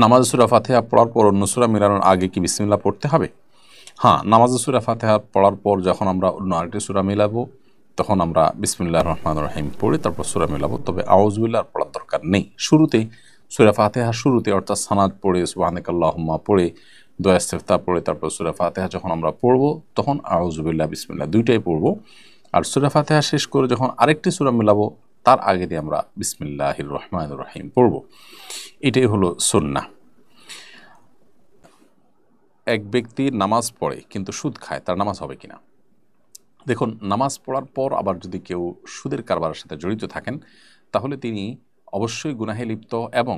নামাজ সূরা ফাতিহা পড়ার পর অন্য সূরা মিলানোর আগে কি বিসমিল্লাহ পড়তে হবে? হ্যাঁ, নামাজে সূরা ফাতিহা পড়ার পর যখন আমরা অন্য আরেকটি সূরা মিলাবো তখন আমরা বিসমিল্লাহির রহমানির রহিম পড়ে তারপর সূরা মিলাবো। তবে আউযুবিল্লাহ আর পড়ার দরকার নেই। শুরুতেই সূরা ফাতিহার শুরুতে অর্থাৎ সানাদ পড়ে সুবহানাকাল্লাহুম্মা পড়ে দোয়া ইস্তিফতাহ পড়ে তারপর সূরা ফাতিহা যখন আমরা পড়বো তখন আউযুবিল্লাহ বিসমিল্লাহ দুইটাই পড়বো। আর সূরা ফাতিহা শেষ করে যখন আরেকটি সূরা মিলাবো তার আগে দিয়ে আমরা বিসমিল্লাহির রহমানির রহিম পড়বো। এটাই হলো সুন্নাহ। এক ব্যক্তি নামাজ পড়ে কিন্তু সুদ খায়, তার নামাজ হবে কিনা? দেখুন, নামাজ পড়ার পর আবার যদি কেউ সুদের কারবারের সাথে জড়িত থাকেন তাহলে তিনি অবশ্যই গুনাহে লিপ্ত এবং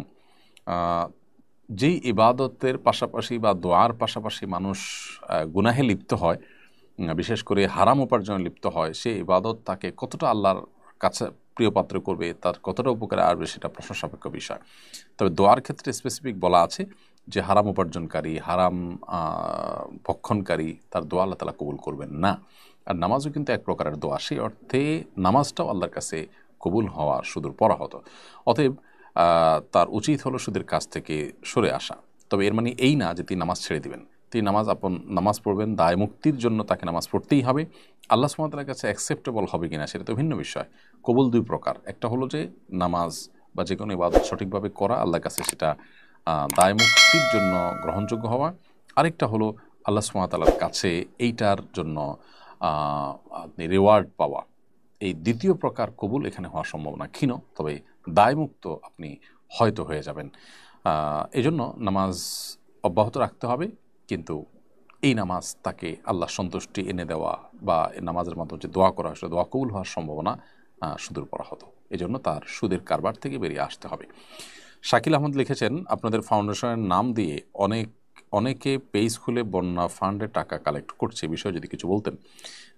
যেই ইবাদতের পাশাপাশি বা দোয়ার পাশাপাশি মানুষ গুনাহে লিপ্ত হয়, বিশেষ করে হারাম উপার্জনে লিপ্ত হয়, সেই ইবাদত তাকে কতটা আল্লাহর কাছে প্রিয় পাত্র করবে, তার কতটা উপকারে আসবে সেটা প্রশ্ন সাপেক্ষ বিষয়। তবে দোয়ার ক্ষেত্রে স্পেসিফিক বলা আছে যে হারাম উপার্জনকারী, হারাম ভক্ষণকারী তার দোয়া আল্লাহ তাআলা কবুল করবেন না। আর নামাজও কিন্তু এক প্রকারের দোয়া, সেই অর্থে নামাজটাও আল্লাহর কাছে কবুল হওয়ার সুদূর পরাহত। অতএব তার উচিত হলো সুদের কাছ থেকে সরে আসা। তবে এর মানে এই না যে তিনি নামাজ ছেড়ে দিবেন। তিনি নামাজ পড়বেন, দায় মুক্তির জন্য তাকে নামাজ পড়তেই হবে। আল্লাহ সুবহানাহু ওয়া তাআলার কাছে অ্যাকসেপ্টেবল হবে কিনা সেটা তো ভিন্ন বিষয়। কবুল দুই প্রকার, একটা হলো যে নামাজ বা যে কোনো ইবাদত সঠিকভাবে করা, আল্লাহর কাছে সেটা দায় মুক্তির জন্য গ্রহণযোগ্য হওয়া। আরেকটা হলো আল্লাহ সুবহানাহু ওয়া তাআলার কাছে এইটার জন্য আপনি রিওয়ার্ড পাওয়া। এই দ্বিতীয় প্রকার কবুল এখানে হওয়ার সম্ভাবনা ক্ষীণ, তবে দায়মুক্ত আপনি হয়তো হয়ে যাবেন। এজন্য নামাজ অব্যাহত রাখতে হবে, কিন্তু এই নামাজ তাকে আল্লাহ সন্তুষ্টি এনে দেওয়া বা নামাজের মাধ্যমে যে দোয়া করা হয় সেটা দোয়া কবুল হওয়ার সম্ভাবনা সুদূর পরাহত। এজন্য তার সুদের কারবার থেকে বেরিয়ে আসতে হবে। শাকিল আহমদ লিখেছেন, আপনাদের ফাউন্ডেশনের নাম দিয়ে অনেকে পেজ খুলে বন্যা ফান্ডে টাকা কালেক্ট করছে, বিষয়ে যদি কিছু বলতেন।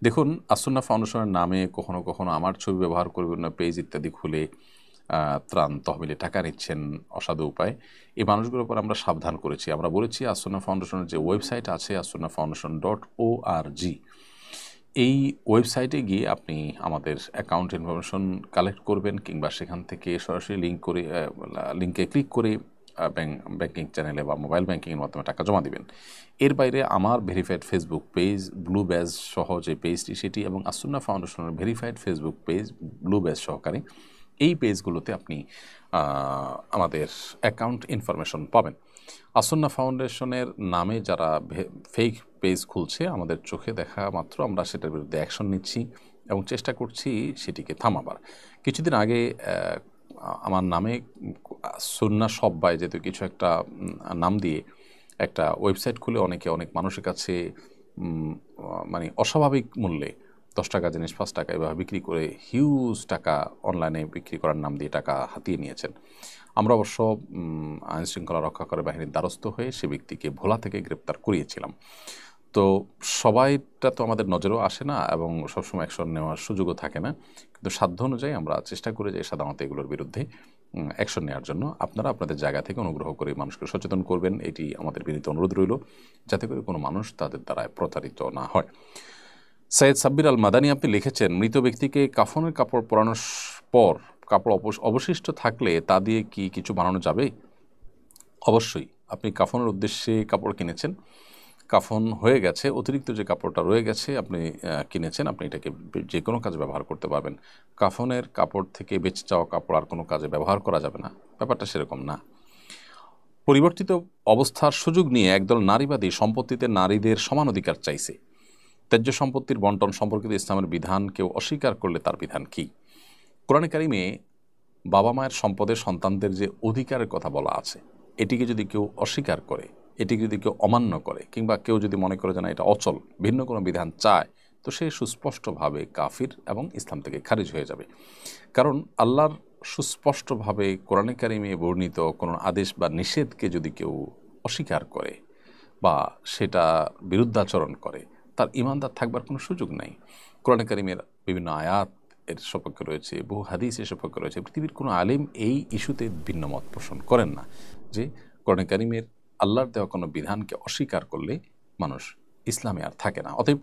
দেখুন, আসুন্নাহ ফাউন্ডেশনের নামে কখনো কখনো আমার ছবি ব্যবহার করে বিভিন্ন পেজ ইত্যাদি খুলে ত্রাণ তহবিলে টাকা নিচ্ছেন অসাধু উপায়। এই মানুষগুলোর উপর আমরা সাবধান করেছি। আমরা বলেছি আসুন্নাহ ফাউন্ডেশনের যে ওয়েবসাইট আছে assunnahfoundation.org, এই ওয়েবসাইটে গিয়ে আপনি আমাদের অ্যাকাউন্ট ইনফরমেশন কালেক্ট করবেন কিংবা সেখান থেকে সরাসরি লিঙ্কে ক্লিক করে ব্যাংকিং চ্যানেলে বা মোবাইল ব্যাংকিংয়ের মাধ্যমে টাকা জমা দিবেন। এর বাইরে আমার verified Facebook page blue badge সহ যে পেজটি সেটি এবং আসুন্নাহ ফাউন্ডেশনের verified Facebook page blue badge সহকারে এই পেজগুলোতে আপনি আমাদের অ্যাকাউন্ট ইনফরমেশন পাবেন। আসুন্নাহ ফাউন্ডেশনের নামে যারা ফেক পেজ খুলছে, আমাদের চোখে দেখা মাত্র আমরা সেটার বিরুদ্ধে অ্যাকশন নিচ্ছি এবং চেষ্টা করছি সেটিকে থামাবার। কিছুদিন আগে আমার নামে সুন্নাহ সব্বাই যেহেতু কিছু একটা নাম দিয়ে একটা ওয়েবসাইট খুলে অনেক মানুষের কাছে মানে অস্বাভাবিক মূল্যে 10 টাকা জিনিস 5 টাকা এভাবে বিক্রি করে হিউজ টাকা অনলাইনে বিক্রি করার নাম দিয়ে টাকা হাতিয়ে নিয়েছেন। আমরা অবশ্য আইনশৃঙ্খলা রক্ষাকারী বাহিনীর দ্বারস্থ হয়ে সে ব্যক্তিকে ভোলা থেকে গ্রেপ্তার করিয়েছিলাম। তো সবাইটা তো আমাদের নজরেও আসে না এবং সবসময় অ্যাকশন নেওয়ার সুযোগও থাকে না, কিন্তু সাধ্য অনুযায়ী আমরা চেষ্টা করি যে সাধারণত এগুলোর বিরুদ্ধে অ্যাকশন নেওয়ার জন্য। আপনারা আপনাদের জায়গা থেকে অনুগ্রহ করে মানুষকে সচেতন করবেন, এটি আমাদের বিনীত অনুরোধ রইল, যাতে করে কোনো মানুষ তাদের দ্বারা প্রতারিত না হয়। সৈয়দ সাব্বির আল মাদানী আপনি লিখেছেন, মৃত ব্যক্তিকে কাফনের কাপড় পরানোর পর কাপড় অবশিষ্ট থাকলে তা দিয়ে কি কিছু বানানো যাবে? অবশ্যই। আপনি কাফনের উদ্দেশ্যে কাপড় কিনেছেন, কাফন হয়ে গেছে, অতিরিক্ত যে কাপড়টা রয়ে গেছে আপনি কিনেছেন, আপনি এটাকে যে কোনো কাজে ব্যবহার করতে পারবেন। কাফনের কাপড় থেকে বেঁচে যাওয়া কাপড় আর কোনো কাজে ব্যবহার করা যাবে না, ব্যাপারটা সেরকম না। পরিবর্তিত অবস্থার সুযোগ নিয়ে একদল নারীবাদী সম্পত্তিতে নারীদের সমান অধিকার চাইছে। ত্যায্য সম্পত্তির বন্টন সম্পর্কিত ইসলামের বিধান কেউ অস্বীকার করলে তার বিধান কি? কোরআনে কারিমে বাবা মায়ের সম্পদে সন্তানদের যে অধিকারের কথা বলা আছে, এটিকে যদি কেউ অস্বীকার করে, এটিকে যদি কেউ অমান্য করে কিংবা কেউ যদি মনে করে যে না এটা অচল, ভিন্ন কোনো বিধান চায়, তো সে সুস্পষ্টভাবে কাফির এবং ইসলাম থেকে খারিজ হয়ে যাবে। কারণ আল্লাহর সুস্পষ্টভাবে কোরআনে কারিমে বর্ণিত কোনো আদেশ বা নিষেধকে যদি কেউ অস্বীকার করে বা সেটা বিরুদ্ধাচরণ করে, তার ইমানদার থাকবার কোনো সুযোগ নাই। কোরআনে কারিমের বিভিন্ন আয়াত এর সপক্ষে রয়েছে, বহু হাদিস এর সপক্ষে রয়েছে। পৃথিবীর কোনো আলেম এই ইস্যুতে ভিন্ন মত পোষণ করেন না যে কোরআনে কারিমের আল্লাহর দেওয়া কোনো বিধানকে অস্বীকার করলে মানুষ ইসলামে আর থাকে না। অতএব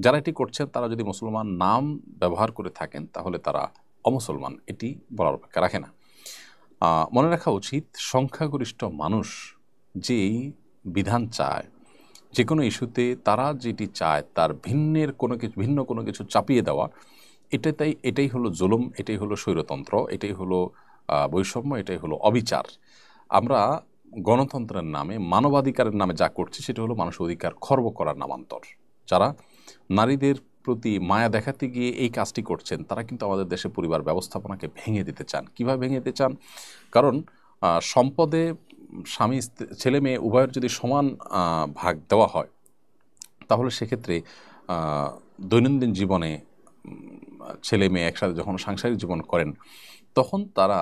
যারা এটি করছেন তারা যদি মুসলমান নাম ব্যবহার করে থাকেন তাহলে তারা অমুসলমান, এটি বলার অপেক্ষা রাখে না। মনে রাখা উচিত সংখ্যাগরিষ্ঠ মানুষ যেই বিধান চায়, যে কোনো ইস্যুতে তারা যেটি চায় তার ভিন্ন কোনো কিছু চাপিয়ে দেওয়া, এটাই হলো জুলুম, এটাই হলো স্বৈরতন্ত্র, এটাই হলো বৈষম্য, এটাই হলো অবিচার। আমরা গণতন্ত্রের নামে, মানবাধিকারের নামে যা করছি সেটা হলো মানুষের অধিকার খর্ব করার নামান্তর। যারা নারীদের প্রতি মায়া দেখাতে গিয়ে এই কাজটি করছেন তারা কিন্তু আমাদের দেশে পরিবার ব্যবস্থাপনাকে ভেঙে দিতে চান। কিভাবে ভেঙে দিতে চান? কারণ সম্পদে স্বামী ছেলে মেয়ে উভয়ের যদি সমান ভাগ দেওয়া হয়, তাহলে সেক্ষেত্রে দৈনন্দিন জীবনে ছেলে মেয়ে একসাথে যখন সাংসারিক জীবন করেন, তখন তারা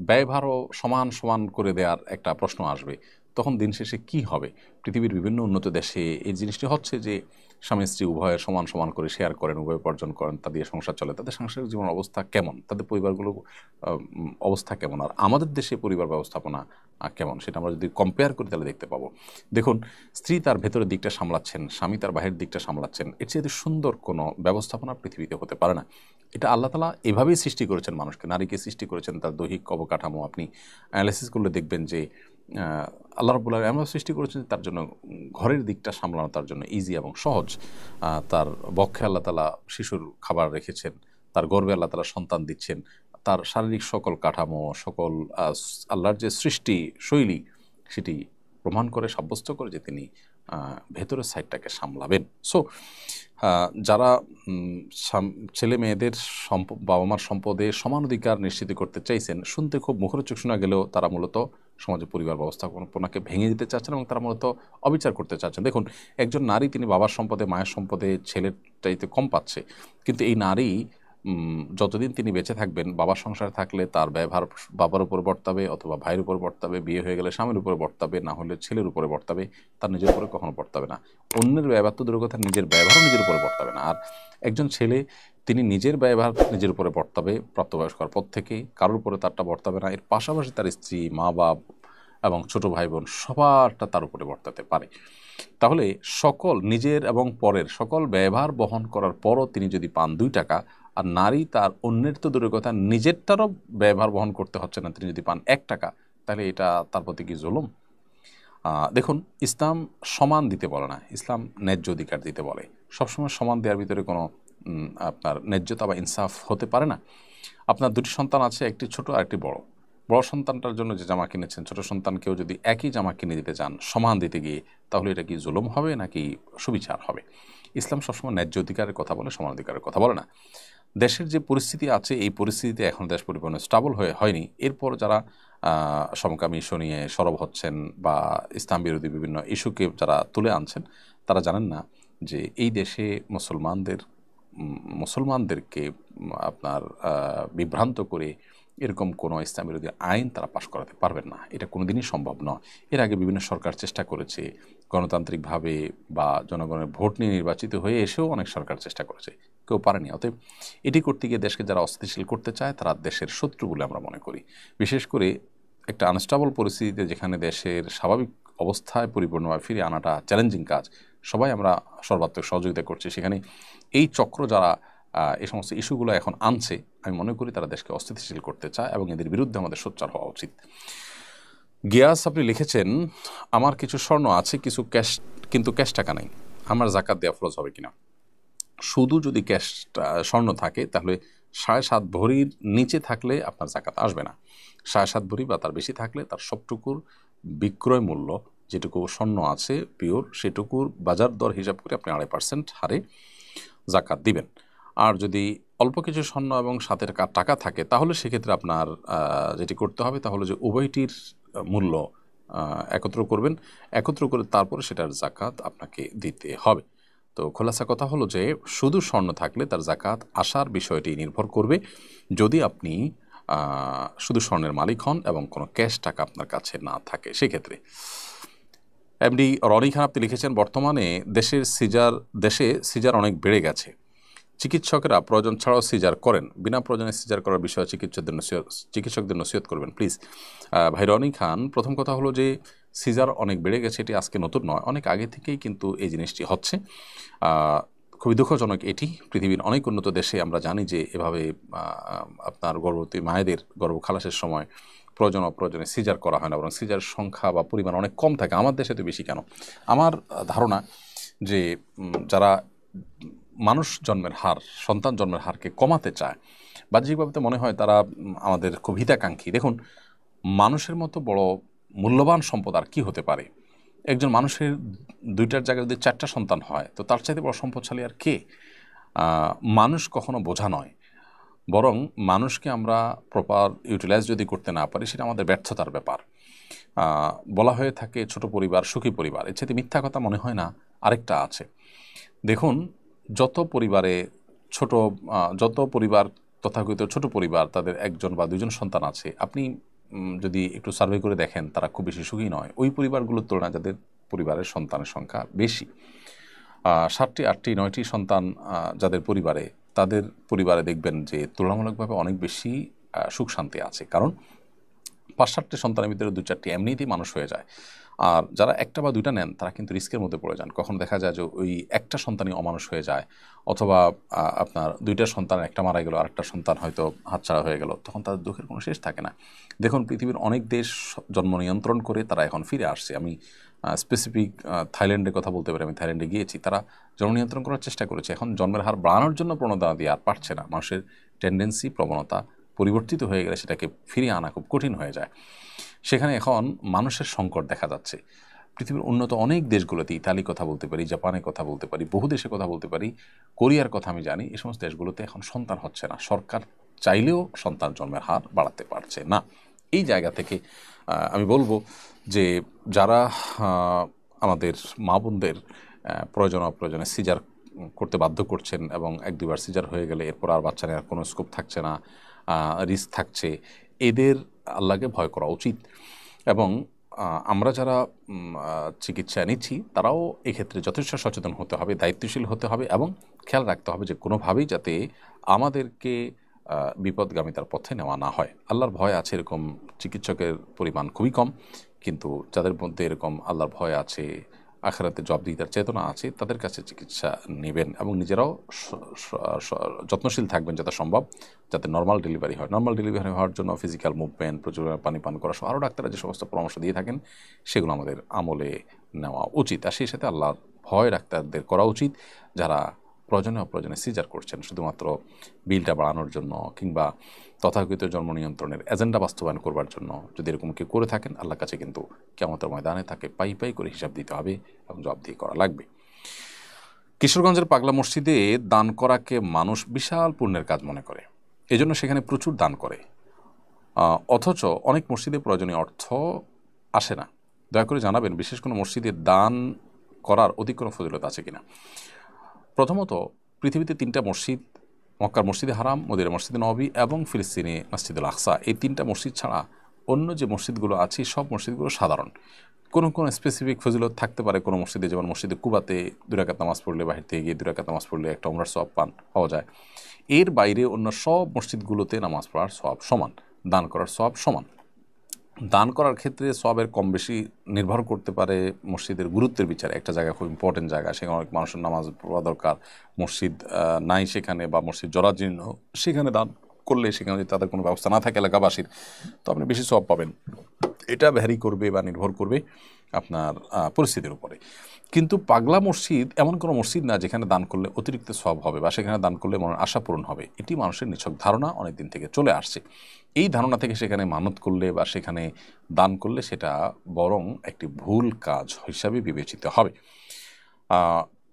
ব্যয়ভারও সমান সমান করে দেওয়ার একটা প্রশ্ন আসবে। তখন দিন শেষে কী হবে? পৃথিবীর বিভিন্ন উন্নত দেশে এই জিনিসটি হচ্ছে যে স্বামী স্ত্রী উভয়ে সমান সমান করে শেয়ার করেন, উভয় উপার্জন করেন, তা দিয়ে সংসার চলে। তাদের সাংসারিক জীবন অবস্থা কেমন, তাদের পরিবারগুলো অবস্থা কেমন, আর আমাদের দেশে পরিবার ব্যবস্থাপনা কেমন, সেটা আমরা যদি কম্পেয়ার করি তাহলে দেখতে পাবো। দেখুন, স্ত্রী তার ভেতরের দিকটা সামলাচ্ছেন, স্বামী তার বাহিরের দিকটা সামলাচ্ছেন, এর চেয়ে সুন্দর কোনো ব্যবস্থাপনা পৃথিবীতে হতে পারে না। এটা আল্লাহ তাআলা এভাবেই সৃষ্টি করেছেন মানুষকে, নারীকে সৃষ্টি করেছেন তার দৈহিক অবকাঠামো। আপনি অ্যানালাইসিস করলে দেখবেন যে আল্লাহ রাব্বুল আলামিন এমন সৃষ্টি করেছেন তার জন্য ঘরের দিকটা সামলানো তার জন্য ইজি এবং সহজ। তার বক্ষে আল্লাহ তাআলা শিশুর খাবার রেখেছেন, তার গর্ভে আল্লাহ তাআলা সন্তান দিচ্ছেন, তার শারীরিক সকল কাঠামো, সকল আল্লাহর যে সৃষ্টি শৈলী, সেটি প্রমাণ করে, সাব্যস্ত করে যে তিনি ভেতরের সাইডটাকে সামলাবেন। সো যারা ছেলে মেয়েদের বাবা মার সম্পদে সমান অধিকার নিশ্চিত করতে চাইছেন, শুনতে খুব মুখরোচক শোনা গেলেও তারা মূলত সমাজে পরিবার ব্যবস্থাপনাকে ভেঙে দিতে চাচ্ছেন এবং তারা মূলত অবিচার করতে চাচ্ছেন। দেখুন, একজন নারী তিনি বাবার সম্পদে, মায়ের সম্পদে ছেলের চাইতে কম পাচ্ছে, কিন্তু এই নারী যতদিন তিনি বেঁচে থাকবেন, বাবার সংসারে থাকলে তার ব্যয়ভার বাবার উপর বর্তাবে, অথবা ভাইয়ের উপর বর্তাবে, বিয়ে হয়ে গেলে স্বামীর উপরে বর্তাবে, না হলে ছেলের উপরে বর্তাবে, তার নিজের উপরে কখনো বর্তাবে না। অন্যের ব্যয়ভার তো দূরের কথা, নিজের ব্যয়ভারও নিজের উপরে বর্তাবে না। আর একজন ছেলে তিনি নিজের ব্যয়ভার নিজের উপরে বর্তাবে প্রাপ্তবয়স্ক হওয়ার পর থেকে, কারোর উপরে তারটা বর্তাবে না। এর পাশাপাশি তার স্ত্রী, মা বাপ এবং ছোট ভাই বোন সবারটা তার উপরে বর্তাতে পারে। তাহলে সকল নিজের এবং পরের সকল ব্যয়ভার বহন করার পরও তিনি যদি পান 2 টাকা, আর নারী তার অন্যের তো দূরের কথা নিজেরটারও ব্যয়ভার বহন করতে হচ্ছে না, তিনি যদি পান 1 টাকা, তাহলে এটা তার প্রতি কি জুলুম? দেখুন, ইসলাম সমান দিতে বলে না, ইসলাম ন্যায্য অধিকার দিতে বলে। সবসময় সমান দেওয়ার ভিতরে কোনো আপনার ন্যায্যতা বা ইনসাফ হতে পারে না। আপনার 2টি সন্তান আছে, একটি ছোট আর একটি বড়। বড় সন্তানটার জন্য যে জামা কিনেছেন, ছোট সন্তানকেও যদি একই জামা কিনে দিতে চান সমান দিতে গিয়ে, তাহলে এটা কি জুলুম হবে নাকি সুবিচার হবে? ইসলাম সবসময় ন্যায্য অধিকারের কথা বলে, সমান অধিকারের কথা বলে না। দেশের যে পরিস্থিতি আছে, এই পরিস্থিতিতে এখন দেশ পরিপূর্ণ স্টেবল হয়নি। এরপর যারা সমকামী ইস্যু নিয়ে সরব হচ্ছেন বা ইসলাম বিরোধী বিভিন্ন ইস্যুকে যারা তুলে আনছেন, তারা জানেন না যে এই দেশে মুসলমানদেরকে আপনার বিভ্রান্ত করে এরকম কোনো ইসলাম বিরোধী আইন তারা পাশ করাতে পারবেন না। এটা কোনোদিনই সম্ভব নয়। এর আগে বিভিন্ন সরকার চেষ্টা করেছে, গণতান্ত্রিকভাবে বা জনগণের ভোট নিয়ে নির্বাচিত হয়ে এসেও অনেক সরকার চেষ্টা করেছে, কেউ পারেনি। অতএব এটি করতে গিয়ে দেশকে যারা অস্থিতিশীল করতে চায় তারা দেশের শত্রু বলে আমরা মনে করি। বিশেষ করে একটা আনস্টেবল পরিস্থিতিতে, যেখানে দেশের স্বাভাবিক অবস্থায় পরিপূর্ণভাবে ফিরে আনাটা চ্যালেঞ্জিং কাজ, সবাই আমরা সর্বাত্মক সহযোগিতা করছি, সেখানে এই চক্র যারা এই সমস্ত ইস্যুগুলো এখন আনছে, আমি মনে করি তারা দেশকে অস্থিতিশীল করতে চায় এবং এদের বিরুদ্ধে আমাদের সোচ্চার হওয়া উচিত। গিয়াস, আপনি লিখেছেন, আমার কিছু স্বর্ণ আছে, কিন্তু ক্যাশ টাকা নেই, আমার জাকাত দেওয়া ফরজ হবে কিনা? শুধু যদি স্বর্ণ থাকে, তাহলে 7.5 ভরির নিচে থাকলে আপনার জাকাত আসবে না। 7.5 ভরি বা তার বেশি থাকলে তার সবটুকুর বিক্রয় মূল্য, যেটুকু স্বর্ণ আছে পিওর, সেটুকুর বাজার দর হিসাব করে আপনি 2.5% হারে জাকাত দিবেন। আর যদি অল্প কিছু স্বর্ণ এবং সাথে টাকা থাকে, তাহলে সেক্ষেত্রে আপনার যেটি করতে হবে তাহলে যে উভয়টির মূল্য একত্র করবেন, একত্র করে তারপরে সেটার জাকাত আপনাকে দিতে হবে। তো খোলাসা কথা হলো যে শুধু স্বর্ণ থাকলে তার জাকাত আসার বিষয়টি নির্ভর করবে যদি আপনি শুধু স্বর্ণের মালিক হন এবং কোনো ক্যাশ টাকা আপনার কাছে না থাকে। সেক্ষেত্রে এমডি রনি খান, আপনি লিখেছেন, বর্তমানে দেশে সিজার অনেক বেড়ে গেছে, চিকিৎসকেরা প্রয়োজন ছাড়াও সিজার করেন, বিনা প্রয়োজনে সিজার করার বিষয়ে চিকিৎসকদের নসিহত করবেন প্লিজ। ভাই রনি খান, প্রথম কথা হলো যে সিজার অনেক বেড়ে গেছে, এটি আজকে নতুন নয়, অনেক আগে থেকেই কিন্তু এই জিনিসটি হচ্ছে। খুবই দুঃখজনক এটি। পৃথিবীর অনেক উন্নত দেশে আমরা জানি যে এভাবে আপনার গর্ভবতী মায়েদের গর্ভ খালাসের সময় প্রয়োজন অপ্রয়োজনে সিজার করা হয় না, বরং সিজার সংখ্যা বা পরিমাণ অনেক কম থাকে। আমার দেশে তো বেশি কেন? আমার ধারণা যে যারা মানুষ জন্মের হার, সন্তান জন্মের হারকে কমাতে চায়, বাহ্যিকভাবে তো মনে হয় তারা আমাদের খুব হিতাকাঙ্ক্ষী। দেখুন, মানুষের মতো বড় মূল্যবান সম্পদ আর কি হতে পারে? একজন মানুষের 2টার জায়গায় যদি 4টা সন্তান হয়, তো তার চাইতে বড় সম্পদশালী আর কে? মানুষ কখনো বোঝা নয়, বরং মানুষকে আমরা প্রপার ইউটিলাইজ যদি করতে না পারি, সেটা আমাদের ব্যর্থতার ব্যাপার। বলা হয়ে থাকে ছোট পরিবার সুখী পরিবার, এর চাইতে মিথ্যা কথা মনে হয় না আরেকটা আছে। দেখুন, যত পরিবার তথাকথিত ছোট পরিবার, তাদের 1জন বা 2জন সন্তান আছে, আপনি যদি একটু সার্ভে করে দেখেন, তারা খুব বেশি সুখী নয় ওই পরিবারগুলোর তুলনায় যাদের পরিবারের সন্তানের সংখ্যা বেশি। 7টি 8টি 9টি সন্তান যাদের পরিবারে, তাদের পরিবারে দেখবেন যে তুলনামূলকভাবে অনেক বেশি সুখ শান্তি আছে, কারণ 5-7টি সন্তানের ভিতরে 2-4টি এমনিতেই মানুষ হয়ে যায়। আর যারা 1টা বা 2টা নেন, তারা কিন্তু রিস্কের মধ্যে পড়ে যান। কখনো দেখা যায় যে ওই একটা সন্তানই অমানুষ হয়ে যায়, অথবা আপনার 2টা সন্তান, একটা মারা গেল, আরেকটা সন্তান হয়তো হাতছাড়া হয়ে গেল, তখন তাদের দুঃখের কোনো শেষ থাকে না। দেখুন, পৃথিবীর অনেক দেশ জন্ম নিয়ন্ত্রণ করে তারা এখন ফিরে আসছে। আমি স্পেসিফিক থাইল্যান্ডের কথা বলতে পারি, আমি থাইল্যান্ডে গিয়েছি, তারা জন্ম নিয়ন্ত্রণ করার চেষ্টা করেছে। এখন জন্মের হার বাড়ানোর জন্য প্রণোদনা দিয়ে আর পারছে না। মানুষের টেন্ডেন্সি, প্রবণতা পরিবর্তিত হয়ে গেলে সেটাকে ফিরিয়ে আনা খুব কঠিন হয়ে যায়। সেখানে এখন মানুষের সংকট দেখা যাচ্ছে। পৃথিবীর উন্নত অনেক দেশগুলোতে, ইতালির কথা বলতে পারি, জাপানের কথা বলতে পারি, বহু দেশের কথা বলতে পারি, কোরিয়ার কথা আমি জানি, এই সমস্ত দেশগুলোতে এখন সন্তান হচ্ছে না। সরকার চাইলেও সন্তান জন্মের হার বাড়াতে পারছে না। এই জায়গা থেকে আমি বলবো যে যারা আমাদের মা বোনদের প্রয়োজন অপ্রয়োজনে সিজার করতে বাধ্য করছেন, এবং 1-2বার সিজার হয়ে গেলে এরপর আর বাচ্চা নেওয়ার কোনো স্কোপ থাকছে না, রিস্ক থাকছে, এদের আল্লাহকে ভয় করা উচিত। এবং আমরা যারা চিকিৎসা নিচ্ছি, তারাও এক্ষেত্রে যথেষ্ট সচেতন হতে হবে, দায়িত্বশীল হতে হবে, এবং খেয়াল রাখতে হবে যে কোনোভাবেই যাতে আমাদেরকে বিপদগামিতার পথে নেওয়া না হয়। আল্লাহর ভয় আছে এরকম চিকিৎসকের পরিমাণ খুবই কম, কিন্তু যাদের মধ্যে এরকম আল্লাহর ভয় আছে, আখিরাতে জবাবদিহিতার চেতনা আছে, তাদের কাছে চিকিৎসা নেবেন, এবং নিজেরাও যত্নশীল থাকবেন যাতে সম্ভব, যাতে নর্মাল ডেলিভারি হয়। নর্মাল ডেলিভারি হওয়ার জন্য ফিজিক্যাল মুভমেন্ট, প্রচুর পানি পান করা সহ আরও ডাক্তাররা যে সমস্ত পরামর্শ দিয়ে থাকেন, সেগুলো আমাদের আমলে নেওয়া উচিত। আর সেই সাথে আল্লাহর ভয় ডাক্তারদের করা উচিত, যারা প্রয়োজনে অপ্রয়োজনে সিজার করছেন শুধুমাত্র বিলটা বাড়ানোর জন্য, কিংবা তথাকথিত জন্ম নিয়ন্ত্রণের এজেন্ডা বাস্তবায়ন করবার জন্য। যদি এরকম কেউ করে থাকেন, আল্লাহর কাছে কিন্তু কিয়ামতের ময়দানে তাকে পাই পাই করে হিসাব দিতে হবে, এবং জবাবদিহি করা লাগবে। কিশোরগঞ্জের পাগলা মসজিদে দান করাকে মানুষ বিশাল পুণ্যের কাজ মনে করে, এজন্য সেখানে প্রচুর দান করে, অথচ অনেক মসজিদে প্রয়োজনীয় অর্থ আসে না। দয়া করে জানাবেন, বিশেষ কোনো মসজিদে দান করার অধিক কোনো ফজিলত আছে কিনা। প্রথমত, পৃথিবীতে 3টা মসজিদ, মক্কার মসজিদে হারাম, মদিনার মসজিদে নববী, এবং ফিলিস্তিনে মসজিদুল আকসা, এই 3টা মসজিদ ছাড়া অন্য যে মসজিদগুলো আছে, সব মসজিদগুলো সাধারণ। কোনো স্পেসিফিক ফজিলত থাকতে পারে কোনো মসজিদে, যেমন মসজিদে কুবাতে 2 রাকাত নামাজ পড়লে, বাহির থেকে গিয়ে 2 রাকাত নামাজ পড়লে একটা উমরার সওয়াব পাওয়া যায়। এর বাইরে অন্য সব মসজিদগুলোতে নামাজ পড়ার সওয়াব সমান, দান করার সওয়াব সমান। দান করার ক্ষেত্রে সওয়াবের কম বেশি নির্ভর করতে পারে মসজিদের গুরুত্বের বিচারে। একটা জায়গা খুব ইম্পর্টেন্ট জায়গা, সেখানে অনেক মানুষের নামাজ পড়া দরকার, মসজিদ নাই সেখানে, বা মসজিদ জরাজীর্ণ, সেখানে দান করলে, সেখানে যদি তাদের কোনো ব্যবস্থা না থাকে এলাকাবাসীর, তো আপনি বেশি সওয়াব পাবেন। এটা ভ্যারি করবে বা নির্ভর করবে আপনার পরিস্থিতির উপরে। কিন্তু পাগলা মসজিদ এমন কোনো মসজিদ না যেখানে দান করলে অতিরিক্ত সওয়াব হবে, বা সেখানে দান করলে মনের আশা পূরণ হবে। এটি মানুষের নিছক ধারণা, অনেক দিন থেকে চলে আসছে। এই ধারণা থেকে সেখানে মানত করলে বা সেখানে দান করলে সেটা বরং একটি ভুল কাজ হিসাবে বিবেচিত হবে।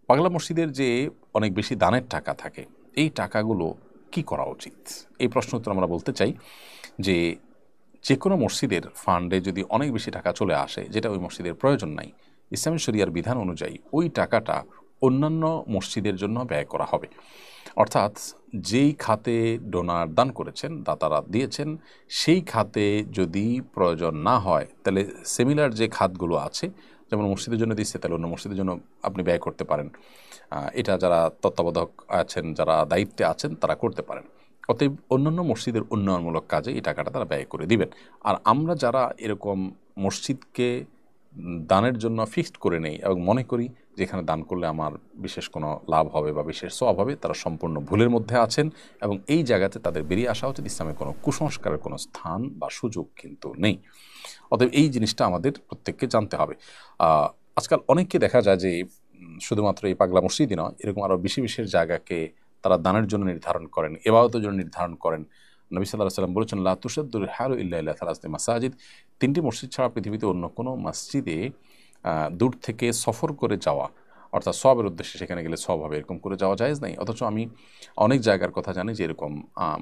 পাগলা মসজিদের যে অনেক বেশি দানের টাকা থাকে, এই টাকাগুলো কি করা উচিত? এই প্রশ্ন উত্তর আমরা বলতে চাই যে যে কোনো মসজিদের ফান্ডে যদি অনেক বেশি টাকা চলে আসে, যেটা ওই মসজিদের প্রয়োজন নাই, ইসলামী শরিয়ার বিধান অনুযায়ী ওই টাকাটা অন্যান্য মসজিদের জন্য ব্যয় করা হবে। অর্থাৎ যেই খাতে ডোনার দান করেছেন, দাতারা দিয়েছেন, সেই খাতে যদি প্রয়োজন না হয়, তাহলে সিমিলার যে খাতগুলো আছে, যেমন মসজিদের জন্য দিচ্ছে, তাহলে অন্য মসজিদের জন্য আপনি ব্যয় করতে পারেন। এটা যারা তত্ত্বাবধায়ক আছেন, যারা দায়িত্বে আছেন, তারা করতে পারেন। অতএব অন্যান্য মসজিদের উন্নয়নমূলক কাজে এই টাকাটা তারা ব্যয় করে দিবেন। আর আমরা যারা এরকম মসজিদকে দানের জন্য ফিক্সড করে নেই এবং মনে করি যেখানে দান করলে আমার বিশেষ কোনো লাভ হবে বা বিশেষ সওয়াব হবে, তারা সম্পূর্ণ ভুলের মধ্যে আছেন এবং এই জায়গাতে তাদের বেরিয়ে আসা উচিত। ইসলামে কোনো কুসংস্কারের কোনো স্থান বা সুযোগ কিন্তু নেই। অতএব এই জিনিসটা আমাদের প্রত্যেককে জানতে হবে। আজকাল অনেককে দেখা যায় যে শুধুমাত্র এই পাগলা মসজিদই নয়, এরকম আরও বিশেষ জায়গাকে তারা দানের জন্য নির্ধারণ করেন, ইবাদতের জন্য নির্ধারণ করেন। নবী সাল্লাল্লাহু আলাইহি ওয়াসাল্লাম বলেছেন, লা তুশাদ্দুর রিহালু ইল্লা ইলা সালাসাতি মাসাজিদ, 3টি মসজিদ ছাড়া পৃথিবীতে অন্য কোনো মসজিদে দূর থেকে সফর করে যাওয়া, অর্থাৎ সওয়াবের উদ্দেশ্যে সেখানে গেলে সওয়াব হবে, এরকম করে যাওয়া জায়েজ নাই। অথচ আমি অনেক জায়গার কথা জানি যে এরকম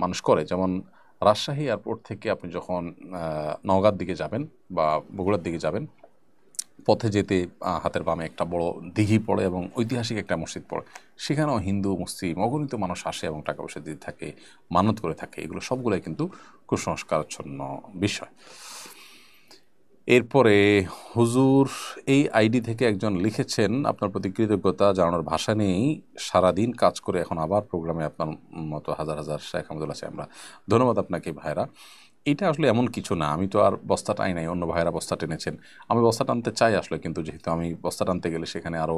মানুষ করে। যেমন রাজশাহী এয়ারপোর্ট থেকে আপনি যখন নওগাঁর দিকে যাবেন বা বগুড়ার দিকে যাবেন, পথে যেতে হাতের বামে একটা বড় দিঘি পড়ে এবং ঐতিহাসিক একটা মসজিদ পড়ে। সেখানেও হিন্দু মুসলিম অগণিত মানুষ আসে এবং টাকা পয়সা দিতে থাকে, মানত করে থাকে। এগুলো সবগুলোই কিন্তু কুসংস্কারাচ্ছন্ন বিষয়। এরপরে হুজুর এই আইডি থেকে একজন লিখেছেন, আপনার প্রতি কৃতজ্ঞতা জানানোর ভাষা নেই, সারাদিন কাজ করে এখন আবার প্রোগ্রামে আপনার মতো হাজার হাজার শেখ আহমদুল্লাহ আছি আমরা। ধন্যবাদ আপনাকে ভাইরা। এটা আসলে এমন কিছু না, আমি তো আর বস্তা টাই নাই, অন্য ভাইয়েরা বস্তা টেনেছেন। আমি বস্তা টানতে চাই আসলে, কিন্তু যেহেতু আমি বস্তা টানতে গেলে সেখানে আরও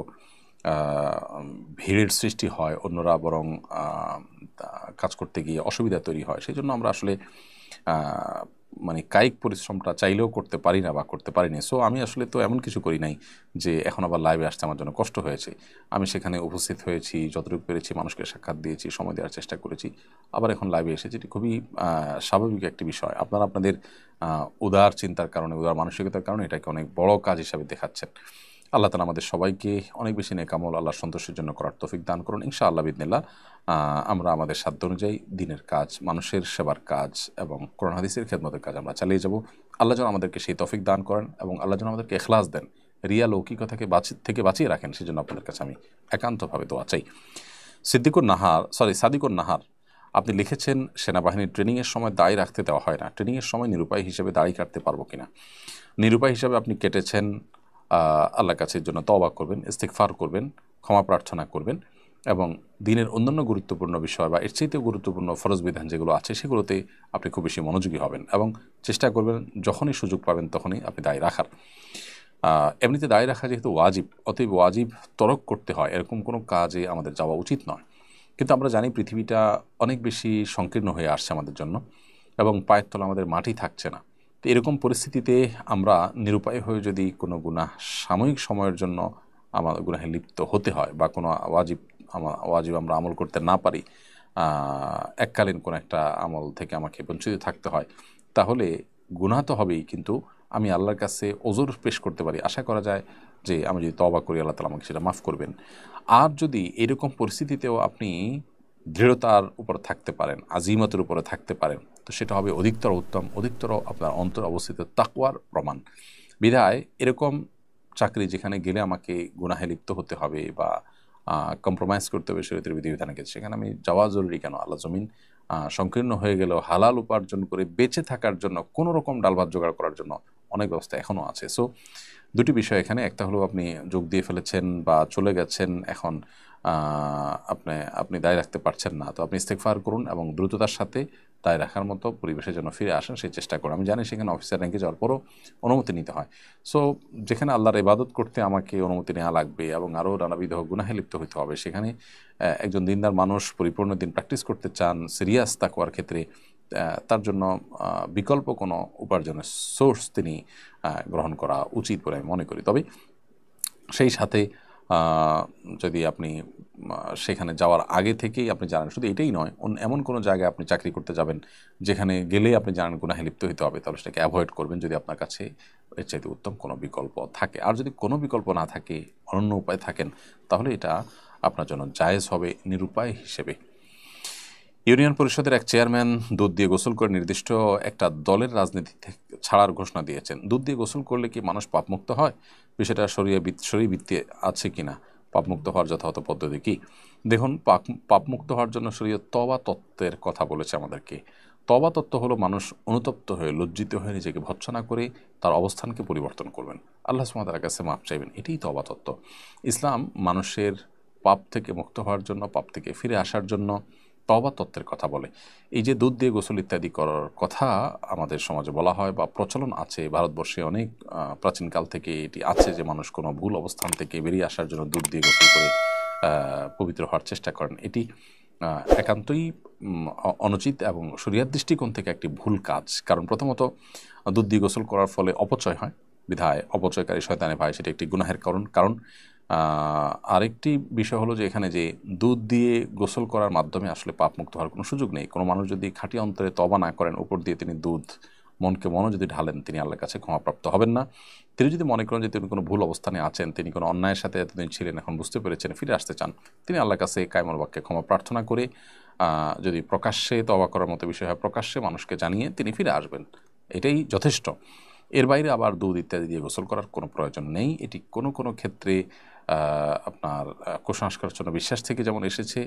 ভিড়ের সৃষ্টি হয়, অন্যরা বরং কাজ করতে গিয়ে অসুবিধা তৈরি হয়, সেই জন্য আমরা আসলে মানে কায়িক পরিশ্রমটা চাইলেও করতে পারি না বা করতে পারিনি। সো আমি আসলে তো এমন কিছু করি নাই যে এখন আবার লাইভে আসতে আমার জন্য কষ্ট হয়েছে। আমি সেখানে উপস্থিত হয়েছি, যতটুকু পেরেছি মানুষকে সাক্ষাৎ দিয়েছি, সময় দেওয়ার চেষ্টা করেছি, আবার এখন লাইভে এসেছি। এটি খুবই স্বাভাবিক একটি বিষয়। আপনারা আপনাদের উদার চিন্তার কারণে, উদার মানসিকতার কারণে এটাকে অনেক বড় কাজ হিসাবে দেখাচ্ছেন। আল্লাহ তাআলা আমাদের সবাইকে অনেক বেশি নেকামল আল্লাহর সন্তোষের জন্য করার তৌফিক দান করুন ইনশাআল্লাহ বিদিনিল্লাহ। আমরা আমাদের সাধ্য অনুযায়ী দিনের কাজ, মানুষের সেবার কাজ এবং কোরআন হাদিসের খেদমতের কাজ আমরা চালিয়ে যাব। আল্লাহ যেন আমাদেরকে সেই তৌফিক দান করেন এবং আল্লাহ যেন আমাদেরকে ইখলাস দেন, রিয়া লৌকিকতাকে থেকে বাঁচিয়ে রাখেন। সেজন্য আপনাদের কাছে আমি একান্তভাবে দোয়া চাই। সাদিকুর নাহার আপনি লিখেছেন, সেনাবাহিনীর ট্রেনিংয়ের সময় দাড়ি রাখতে দেওয়া হয় না, ট্রেনিংয়ের সময় নিরুপায় হিসেবে দাড়ি কাটতে পারবো কিনা? নিরুপায় হিসাবে আপনি কেটেছেন, আল্লাহর কাছে এর জন্য তওবা করবেন, ইস্তিগফার করবেন, ক্ষমা প্রার্থনা করবেন এবং দিনের অন্যান্য গুরুত্বপূর্ণ বিষয় বা এর চাইতেও গুরুত্বপূর্ণ ফরজ বিধান যেগুলো আছে সেগুলোতে আপনি খুব বেশি মনোযোগী হবেন এবং চেষ্টা করবেন যখনই সুযোগ পাবেন তখনই আপনি দায় রাখার। এমনিতে দায় রাখা যেহেতু ওয়াজিব, অতএব ওয়াজিব তরক করতে হয় এরকম কোনো কাজে আমাদের যাওয়া উচিত নয়। কিন্তু আমরা জানি পৃথিবীটা অনেক বেশি সংকীর্ণ হয়ে আসছে আমাদের জন্য এবং পায়ের তলা আমাদের মাটি থাকছে না। তো এরকম পরিস্থিতিতে আমরা নিরুপায় হয়ে যদি কোনো গুনাহ সাময়িক সময়ের জন্য আমার গুনাহে লিপ্ত হতে হয় বা কোনো ওয়াজিব আমরা আমল করতে না পারি, এককালীন কোনো একটা আমল থেকে আমাকে বঞ্চিত থাকতে হয়, তাহলে গুনাহ তো হবেই, কিন্তু আমি আল্লাহর কাছে ওজর পেশ করতে পারি। আশা করা যায় যে আমি যদি তওবা করি আল্লাহ তাআলা আমাকে সেটা মাফ করবেন। আর যদি এরকম পরিস্থিতিতেও আপনি দৃঢ়তার উপর থাকতে পারেন, আজিমতের উপরে থাকতে পারেন, তো সেটা হবে অধিকতর উত্তম, অধিকতর আপনার অন্তর অবস্থিত তাকওয়ার প্রমাণ। বিধায় এরকম চাকরি যেখানে গেলে আমাকে গুনাহে লিপ্ত হতে হবে বা কম্প্রোমাইজ করতে হবে শরীয়তের বিধিবিধানকে, সেখানে আমি যাওয়া জরুরি কেন? আল্লাহ জমিন সংকীর্ণ হয়ে গেলেও হালাল উপার্জন করে বেঁচে থাকার জন্য কোনো রকম ডাল ভাত জোগাড় করার জন্য অনেক ব্যবস্থা এখনও আছে। সো দুটি বিষয় এখানে, একটা হলো আপনি যোগ দিয়ে ফেলেছেন বা চলে গেছেন, এখন আপনি দায় রাখতে পারছেন না, তো আপনি ইস্তেগফার করুন এবং দ্রুততার সাথে দায় রাখার মতো পরিবেশে যেন ফিরে আসেন সেই চেষ্টা করুন। আমি জানি সেখানে অফিসার র্যাঙ্কে যাওয়ার পরও অনুমতি নিতে হয়। সো যেখানে আল্লাহর ইবাদত করতে আমাকে অনুমতি নেওয়া লাগবে এবং আরও নানাবিধ গুনাহে লিপ্ত হইতে হবে, সেখানে একজন দিনদার মানুষ পরিপূর্ণ দিন প্র্যাকটিস করতে চান সিরিয়াস তাকওয়ার ক্ষেত্রে, তার জন্য বিকল্প কোনো উপার্জনের সোর্স তিনি গ্রহণ করা উচিত বলে আমি মনে করি। তবে সেই সাথে যদি আপনি সেখানে যাওয়ার আগে থেকেই আপনি জানেন, শুধু এটাই নয়, এমন কোনো জায়গায় আপনি চাকরি করতে যাবেন যেখানে গেলে আপনি জানেন গুনাহে লিপ্ত হতে হবে, তাহলে সেটাকে অ্যাভয়েড করবেন যদি আপনার কাছে এর চাইতে উত্তম কোনো বিকল্প থাকে। আর যদি কোনো বিকল্প না থাকে, অনন্য উপায় থাকেন, তাহলে এটা আপনার জন্য জায়েজ হবে নিরুপায় হিসেবে। ইউনিয়ন পরিষদের এক চেয়ারম্যান দুধ দিয়ে গোসল করে নির্দিষ্ট একটা দলের রাজনীতি ছাড়ার ঘোষণা দিয়েছেন। দুধ দিয়ে গোসল করলে কি মানুষ পাপমুক্ত হয়? বিষয়টা শরীয়ভিত্তি আছে কিনা? পাপমুক্ত হওয়ার যথাযথ পদ্ধতি কি? দেখুন, পাপমুক্ত হওয়ার জন্য শরীয়ত তওবা তত্ত্বের কথা বলেছে আমাদেরকে। তওবা তত্ত্ব হলো মানুষ অনুতপ্ত হয়ে, লজ্জিত হয়ে নিজেকে ভৎসনা করে তার অবস্থানকে পরিবর্তন করবেন, আল্লাহ সুবহানাহু ওয়া তাআলার কাছে মাপ চাইবেন, এটাই তওবা তত্ত্ব। ইসলাম মানুষের পাপ থেকে মুক্ত হওয়ার জন্য, পাপ থেকে ফিরে আসার জন্য তওবা তত্ত্বের কথা বলে। এই যে দুধ দিয়ে গোসল ইত্যাদি করার কথা আমাদের সমাজে বলা হয় বা প্রচলন আছে, ভারতবর্ষে অনেক প্রাচীনকাল থেকে এটি আছে যে মানুষ কোনো ভুল অবস্থান থেকে বেরিয়ে আসার জন্য দুধ দিয়ে গোসল করে পবিত্র হওয়ার চেষ্টা করেন। এটি একান্তই অনুচিত এবং শরিয়াত দৃষ্টিকোণ থেকে একটি ভুল কাজ। কারণ প্রথমত দুধ দিয়ে গোসল করার ফলে অপচয় হয়, বিধায় অপচয়কারী শয়তানে ভাই সেটি একটি গুনাহের কারণ। আরেকটি বিষয় হলো যে এখানে যে দুধ দিয়ে গোসল করার মাধ্যমে আসলে পাপমুক্ত হওয়ার কোনো সুযোগ নেই। কোনো মানুষ যদি খাঁটি অন্তরে তওবা না করেন, উপর দিয়ে তিনি দুধ মনও যদি ঢালেন, তিনি আল্লাহর কাছে ক্ষমাপ্রাপ্ত হবেন না। তিনি যদি মনে করেন যে তিনি কোনো ভুল অবস্থানে আছেন, তিনি কোনো অন্যায়ের সাথে এতদিন ছিলেন, এখন বুঝতে পেরেছেন, ফিরে আসতে চান, তিনি আল্লাহর কাছে কায়মুল বাক্যে ক্ষমা প্রার্থনা করে যদি প্রকাশ্যে তওবা করার মতো বিষয় হয়, প্রকাশ্যে মানুষকে জানিয়ে তিনি ফিরে আসবেন, এটাই যথেষ্ট। এর বাইরে আবার দুধ ইত্যাদি দিয়ে গোসল করার কোনো প্রয়োজন নেই। এটি কোনো ক্ষেত্রে আপনার কুসংস্কারের জন্য বিশ্বাস থেকে যেমন এসেছে,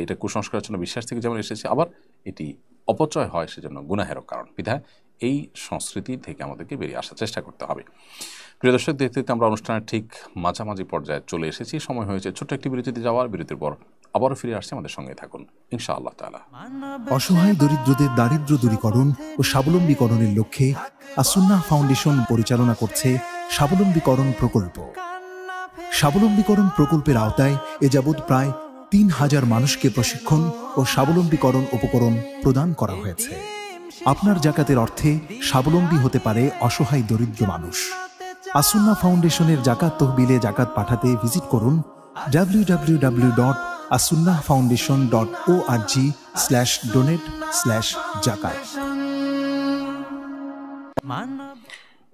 এটা কুসংস্কারের জন্য বিশ্বাস থেকে যেমন এসেছে, আবার এটি অপচয় হয় সেজন্য গুনাহেরও কারণ। বিধায় এই সংস্কৃতি থেকে আমাদেরকে বেরিয়ে আসার চেষ্টা করতে হবে। প্রিয় দর্শক, দেখতে দেখতে আমরা অনুষ্ঠানের ঠিক মাঝামাঝি পর্যায়ে চলে এসেছি। সময় হয়েছে ছোট্ট একটি বিরতিতে যাওয়ার। বিরতির পর আবারও ফিরে আসছে, আমাদের সঙ্গে থাকুন ইনশাআল্লাহ তাআলা। অসহায় দরিদ্রদের দারিদ্র্য দূরীকরণ ও স্বাবলম্বীকরণের লক্ষ্যে আসুন্নাহ ফাউন্ডেশন পরিচালনা করছে স্বাবলম্বীকরণ প্রকল্প। স্বাবলম্বীকরণ প্রকল্পের আওতায় এ যাবৎ প্রায় ৩,০০০ মানুষকে প্রশিক্ষণ ও স্বাবলম্বীকরণ উপকরণ প্রদান করা হয়েছে। আপনার জাকাতের অর্থে স্বাবলম্বী হতে পারে অসহায় দরিদ্র মানুষ। আসুন্নাহ ফাউন্ডেশনের জাকাত তহবিলে জাকাত পাঠাতে ভিজিট করুন www.asunnahfoundation.org/donate/zakat।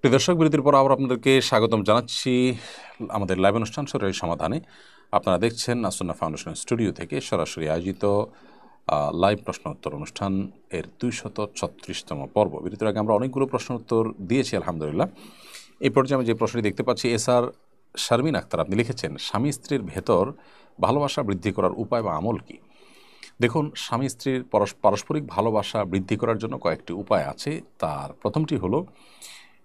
প্রিয় দর্শক, বিরতির পর আবার আপনাদেরকে স্বাগতম জানাচ্ছি আমাদের লাইভ অনুষ্ঠান সরাসরি সমাধানে। আপনারা দেখছেন আসুন্নাহ ফাউন্ডেশন স্টুডিও থেকে সরাসরি আয়োজিত লাইভ প্রশ্ন উত্তর অনুষ্ঠান এর 236তম পর্ব। বিরতির আগে আমরা অনেকগুলো প্রশ্ন উত্তর দিয়েছি আলহামদুলিল্লাহ। এই পর্যায়ে আমি যে প্রশ্নটি দেখতে পাচ্ছি, এসআর শারমিন আক্তার আপনি লিখেছেন, স্বামী স্ত্রীর ভেতর ভালোবাসা বৃদ্ধি করার উপায় বা আমল কি? দেখুন, স্বামী স্ত্রীর পারস্পরিক ভালোবাসা বৃদ্ধি করার জন্য কয়েকটি উপায় আছে। তার প্রথমটি হলো,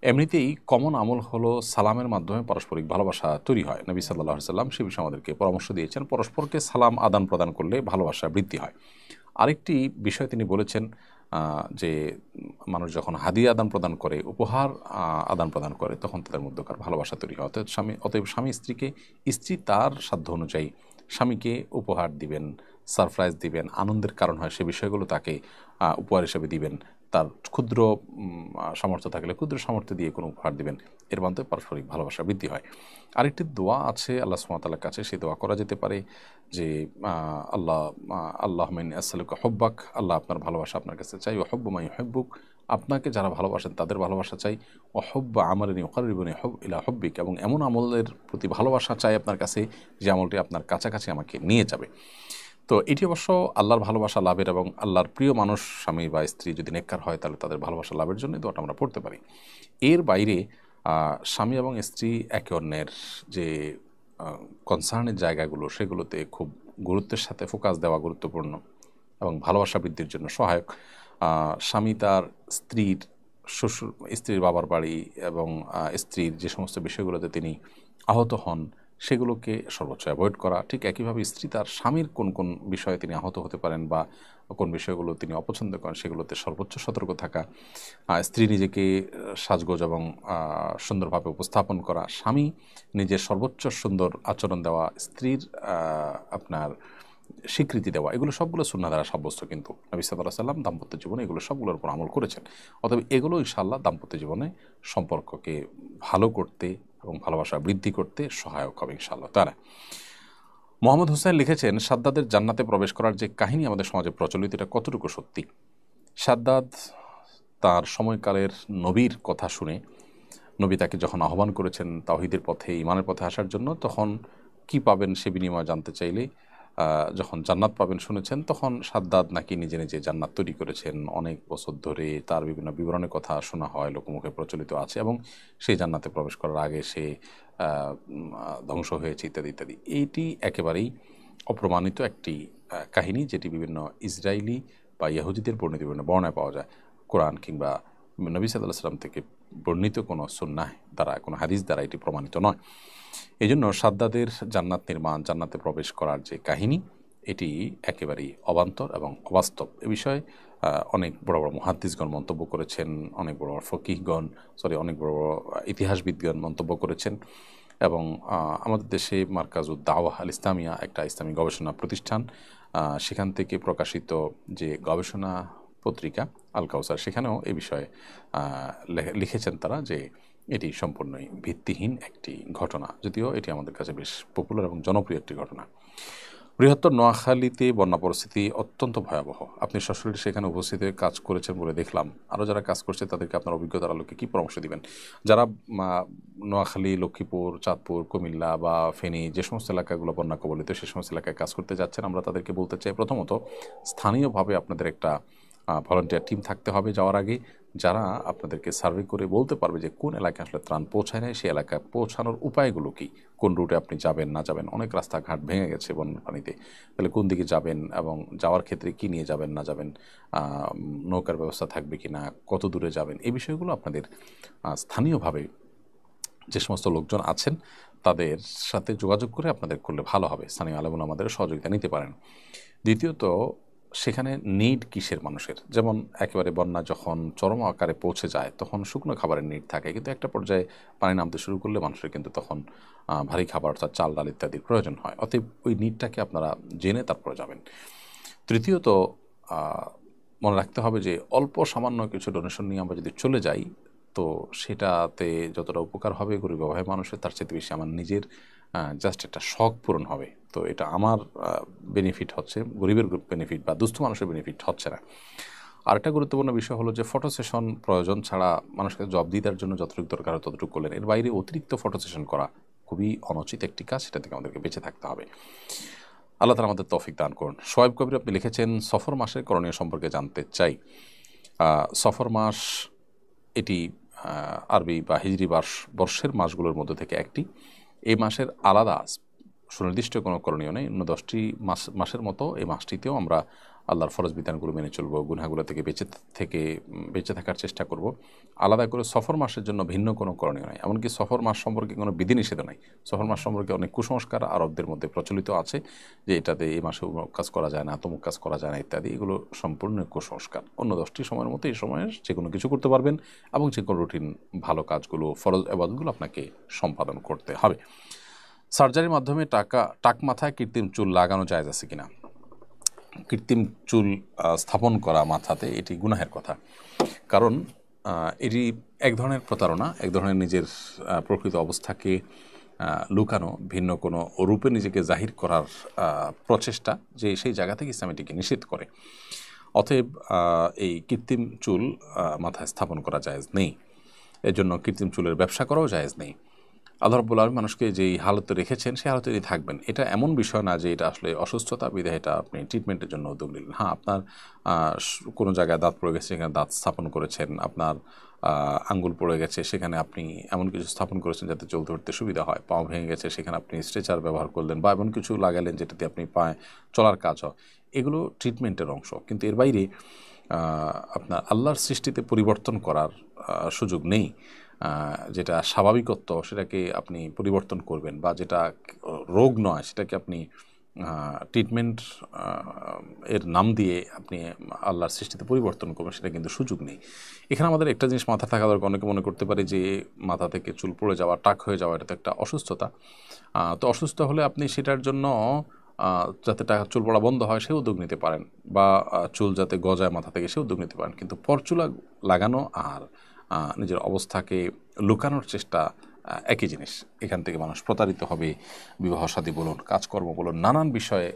এমনিতেই কমন আমল হলো সালামের মাধ্যমে পারস্পরিক ভালোবাসা তৈরি হয়। নবী সাল্লাল্লাহু আলাইহি ওয়াসাল্লাম সে বিষয়ে আমাদেরকে পরামর্শ দিয়েছেন, পরস্পরকে সালাম আদান প্রদান করলে ভালোবাসা বৃদ্ধি হয়। আরেকটি বিষয় তিনি বলেছেন যে মানুষ যখন হাদিয়া আদান প্রদান করে, উপহার আদান প্রদান করে, তখন তাদের মধ্যকার ভালোবাসা তৈরি হয়। অতএব স্বামী স্ত্রীকে, স্ত্রী তার সাধ্য অনুযায়ী স্বামীকে উপহার দিবেন, সারপ্রাইজ দিবেন, আনন্দের কারণ হয় সে বিষয়গুলো তাকে উপহার হিসেবে দিবেন। তার ক্ষুদ্র সামর্থ্য থাকলে ক্ষুদ্র সামর্থ্য দিয়ে কোনো উপহার দিবেন। এর মাধ্যমে পারস্পরিক ভালোবাসা বৃদ্ধি হয়। আরেকটি দোয়া আছে আল্লাহ সুবহানাহু ওয়া তাআলার কাছে, সেই দোয়া করা যেতে পারে যে আল্লাহুম্মা ইন্নী আসআলুকা হুব্বাক, আল্লাহ আপনার ভালোবাসা আপনার কাছে চাই, ওয়া হুব্বু মান ইউহিব্বুক, আপনাকে যারা ভালোবাসেন তাদের ভালোবাসা চাই, ওয়া হুব্বা আমালিন ইউকাররিবুনি ইলা হুব্বিক, এবং এমন আমলের প্রতি ভালোবাসা চাই আপনার কাছে যে আমলটি আপনার কাছাকাছি আমাকে নিয়ে যাবে। তো এটি অবশ্য আল্লাহর ভালোবাসা লাভের এবং আল্লাহর প্রিয় মানুষ স্বামী বা স্ত্রী যদি নেককার হয় তাহলে তাদের ভালোবাসা লাভের জন্য দোয়াটা আমরা পড়তে পারি। এর বাইরে স্বামী এবং স্ত্রী একে অন্যের যে কনসার্নের জায়গাগুলো, সেগুলোতে খুব গুরুত্বের সাথে ফোকাস দেওয়া গুরুত্বপূর্ণ এবং ভালোবাসা বৃদ্ধির জন্য সহায়ক। স্বামী তার স্ত্রীর বাবার বাড়ি এবং স্ত্রীর যে সমস্ত বিষয়গুলোতে তিনি আহত হন সেগুলোকে সর্বোচ্চ অ্যাভয়েড করা। ঠিক একইভাবে স্ত্রী তার স্বামীর কোন কোন বিষয়ে তিনি আহত হতে পারেন বা কোন বিষয়গুলো তিনি অপছন্দ করেন সেগুলোতে সর্বোচ্চ সতর্ক থাকা। স্ত্রী নিজেকে সাজগোজ এবং সুন্দরভাবে উপস্থাপন করা, স্বামী নিজের সর্বোচ্চ সুন্দর আচরণ দেওয়া, স্ত্রীর আপনার স্বীকৃতি দেওয়া, এগুলো সবগুলো সুন্নাহ দ্বারা সাব্যস্ত। কিন্তু নবী সাল্লাল্লাহু আলাইহি ওয়াসাল্লাম দাম্পত্য জীবনে এগুলো সবগুলোর উপর আমল করেছেন। অতএব এগুলো ইনশাআল্লাহ দাম্পত্য জীবনে সম্পর্ককে ভালো করতে এবং ভালোবাসা বৃদ্ধি করতে সহায়ক হবে ইনশাআল্লাহ তাআলা। মোহাম্মদ হোসেন লিখেছেন, সাদ্দাদের জান্নাতে প্রবেশ করার যে কাহিনী আমাদের সমাজে প্রচলিত, এটা কতটুকু সত্যি? সাদ্দাদ তার সময়কালের নবীর কথা শুনে, নবী তাকে যখন আহ্বান করেছেন তাওহীদের পথে, ঈমানের পথে আসার জন্য, তখন কি পাবেন সে বিনিময় জানতে চাইলে যখন জান্নাত পাবেন শুনেছেন, তখন সাদ্দাদ নাকি নিজে নিজে জান্নাত তৈরি করেছেন। অনেক বছর ধরে তার বিভিন্ন বিবরণের কথা শোনা হয়, লোকমুখে প্রচলিত আছে, এবং সেই জান্নাতে প্রবেশ করার আগে সে ধ্বংস হয়েছে ইত্যাদি ইত্যাদি। এইটি একেবারেই অপ্রমাণিত একটি কাহিনী, যেটি বিভিন্ন ইসরায়েলি বা ইহুদিদের বর্ণিত বিভিন্ন বর্ণায় পাওয়া যায়। কোরআন কিংবা নবী সাল্লাল্লাহু আলাইহি ওয়াসাল্লাম থেকে বর্ণিত কোনো সুন্নাহ দ্বারা, কোনো হাদিস দ্বারা এটি প্রমাণিত নয়। এই জন্য সাদ্দাদের জান্নাত নির্মাণ, জান্নাতে প্রবেশ করার যে কাহিনী, এটি একেবারেই অবান্তর এবং অবাস্তব। এ বিষয়ে অনেক বড় বড় মুহাদ্দিসগণ মন্তব্য করেছেন, অনেক বড় বড় ফকিহগণ অনেক বড় বড় ইতিহাসবিদগণ মন্তব্য করেছেন। এবং আমাদের দেশে মার্কাজুদ দাওয়াহ আল ইসলামিয়া একটা ইসলামী গবেষণা প্রতিষ্ঠান, সেখান থেকে প্রকাশিত যে গবেষণা পত্রিকা আল কাউসার, সেখানেও এ বিষয়ে লিখেছেন তারা যে এটি সম্পূর্ণই ভিত্তিহীন একটি ঘটনা, যদিও এটি আমাদের কাছে বেশ পপুলার এবং জনপ্রিয় একটি ঘটনা। বৃহত্তর নোয়াখালীতে বন্যা পরিস্থিতি অত্যন্ত ভয়াবহ। আপনি সরাসরি সেখানে উপস্থিত হয়ে কাজ করেছেন বলে দেখলাম। আরও যারা কাজ করছে তাদেরকে আপনার অভিজ্ঞতার আলোকে কী পরামর্শ দিবেন? যারা নোয়াখালী, লক্ষ্মীপুর, চাঁদপুর, কুমিল্লা বা ফেনী যে সমস্ত এলাকাগুলো বন্যা কবলিত সে সমস্ত এলাকায় কাজ করতে যাচ্ছেন, আমরা তাদেরকে বলতে চাই, প্রথমত স্থানীয়ভাবে আপনাদের একটা ভলান্টিয়ার টিম থাকতে হবে যাওয়ার আগে, যারা আপনাদেরকে সার্ভে করে বলতে পারবে যে কোন এলাকায় আসলে ত্রাণ পৌঁছায় না, সেই এলাকায় পৌঁছানোর উপায়গুলো কী, কোন রুটে আপনি যাবেন না যাবেন। অনেক রাস্তাঘাট ভেঙে গেছে বন্যার পানিতে, তাহলে কোন দিকে যাবেন এবং যাওয়ার ক্ষেত্রে কী নিয়ে যাবেন না যাবেন, নৌকার ব্যবস্থা থাকবে কি না, কত দূরে যাবেন, এই বিষয়গুলো আপনাদের স্থানীয়ভাবে যে সমস্ত লোকজন আছেন তাদের সাথে যোগাযোগ করে আপনাদের করলে ভালো হবে। স্থানীয় আলেমুল আমাদের সহযোগিতা নিতে পারেন। দ্বিতীয়ত, সেখানে নিড কিসের মানুষের, যেমন একেবারে বন্যা যখন চরম আকারে পৌঁছে যায় তখন শুকনো খাবারের নিড থাকে, কিন্তু একটা পর্যায়ে পানি নামতে শুরু করলে মানুষের কিন্তু তখন ভারী খাবার অর্থাৎ চাল ডাল ইত্যাদির প্রয়োজন হয়। অতএব ওই নিডটাকে আপনারা জেনে তারপরে যাবেন। তৃতীয়ত, মনে রাখতে হবে যে অল্প সামান্য কিছু ডোনেশন নিয়ে আমরা যদি চলে যাই তো সেটাতে যতটা উপকার হবে গরিব অভাবী মানুষের, তার চেয়ে বেশি আমার নিজের জাস্ট একটা শখ পূরণ হবে। তো এটা আমার বেনিফিট হচ্ছে, গরিবের বেনিফিট বা দুস্থ মানুষের বেনিফিট হচ্ছে না। আরেকটা গুরুত্বপূর্ণ বিষয় হলো যে ফটো সেশন প্রয়োজন ছাড়া মানুষকে জবাবদিহিতার জন্য যতটুকু দরকার হয় ততটুকু করলেন, এর বাইরে অতিরিক্ত ফটো সেশন করা খুবই অনুচিত একটি কাজ, সেটা থেকে আমাদেরকে বেঁচে থাকতে হবে। আল্লাহ তাআলা আমাদের তৌফিক দান করুন। শোয়েব কবির আপনি লিখেছেন, সফর মাসের করণীয় সম্পর্কে জানতে চাই। সফর মাস এটি আরবি বা হিজরি বর্ষের মাসগুলোর মধ্যে থেকে একটি। এই মাসের আলাদা সুনির্দিষ্ট কোনো করণীয় নেই। অন্য 10টি মাসের মতো এই মাসটিতেও আমরা আল্লাহর ফরজ বিধানগুলো মেনে চলব, গুনাহগুলো থেকে বেঁচে থাকার চেষ্টা করব। আলাদা করে সফর মাসের জন্য ভিন্ন কোনো করণীয় নাই। এমনকি সফর মাস সম্পর্কে কোনো বিধিনিষেধ নাই। সফর মাস সম্পর্কে অনেক কুসংস্কার আরবদের মধ্যে প্রচলিত আছে যে এটাতে এই মাসে অমুক কাজ করা যায় না, তমুক কাজ করা যায় না ইত্যাদি। এগুলো সম্পূর্ণ কুসংস্কার। অন্য 10টি সময়ের মতো এই সময়ে যে কোনো কিছু করতে পারবেন এবং যে কোনো রুটিন ভালো কাজগুলো, ফরজ ইবাদতগুলো আপনাকে সম্পাদন করতে হবে। সার্জারির মাধ্যমে টাক মাথায় কৃত্রিম চুল লাগানো জায়েজ আছে কিনা? কৃত্রিম চুল স্থাপন করা মাথাতে এটি গুনাহের কথা, কারণ এটি এক ধরনের প্রতারণা, এক ধরনের নিজের প্রকৃত অবস্থাকে লুকানো, ভিন্ন কোনো রূপে নিজেকে জাহির করার প্রচেষ্টা, যে সেই জায়গা থেকে ইসলাম এটিকে নিষেধ করে। অতএব এই কৃত্রিম চুল মাথায় স্থাপন করা জায়েজ নেই। এজন্য কৃত্রিম চুলের ব্যবসা করাও জায়েজ নেই। আল্লাহ রাব্বুল আলামিন মানুষকে যেই হালতে রেখেছেন সেই হালতেই থাকবেন। এটা এমন বিষয় না যে এটা আসলে অসুস্থতা বিধায় এটা আপনি ট্রিটমেন্টের জন্য উদ্যোগ নিলেন। হ্যাঁ, আপনার কোনো জায়গায় দাঁত পড়ে গেছে, সেখানে দাঁত স্থাপন করেছেন, আপনার আঙ্গুল পড়ে গেছে, সেখানে আপনি এমন কিছু স্থাপন করেছেন যাতে চলতে উঠতে সুবিধা হয়, পাও ভেঙে গেছে, সেখানে আপনি স্ট্রেচার ব্যবহার করলেন বা এমন কিছু লাগালেন যেটাতে আপনি পায়ে চলার কাজ হয়, এগুলো ট্রিটমেন্টের অংশ। কিন্তু এর বাইরে আপনার আল্লাহর সৃষ্টিতে পরিবর্তন করার সুযোগ নেই। যেটা স্বাভাবিকত্ব সেটাকে আপনি পরিবর্তন করবেন, বা যেটা রোগ নয় সেটাকে আপনি ট্রিটমেন্ট এর নাম দিয়ে আপনি আল্লাহর সৃষ্টিতে পরিবর্তন করবেন, সেটা কিন্তু সুযোগ নেই। এখানে আমাদের একটা জিনিস মাথা থাকা দরকার। অনেকে মনে করতে পারে যে মাথা থেকে চুল পড়ে যাওয়া, টাক হয়ে যাওয়া, এটা তো একটা অসুস্থতা। তো অসুস্থ হলে আপনি সেটার জন্য যাতে চুল পড়া বন্ধ হয় সে উদ্যোগ নিতে পারেন, বা চুল যাতে গজায় মাথা থেকে সে উদ্যোগ নিতে পারেন। কিন্তু পরচুলা লাগানো আর নিজের অবস্থাকে লুকানোর চেষ্টা একই জিনিস। এখান থেকে মানুষ প্রতারিত হবে। বিবাহ শাদী বলুন, কাজকর্ম বলুন, নানান বিষয়ে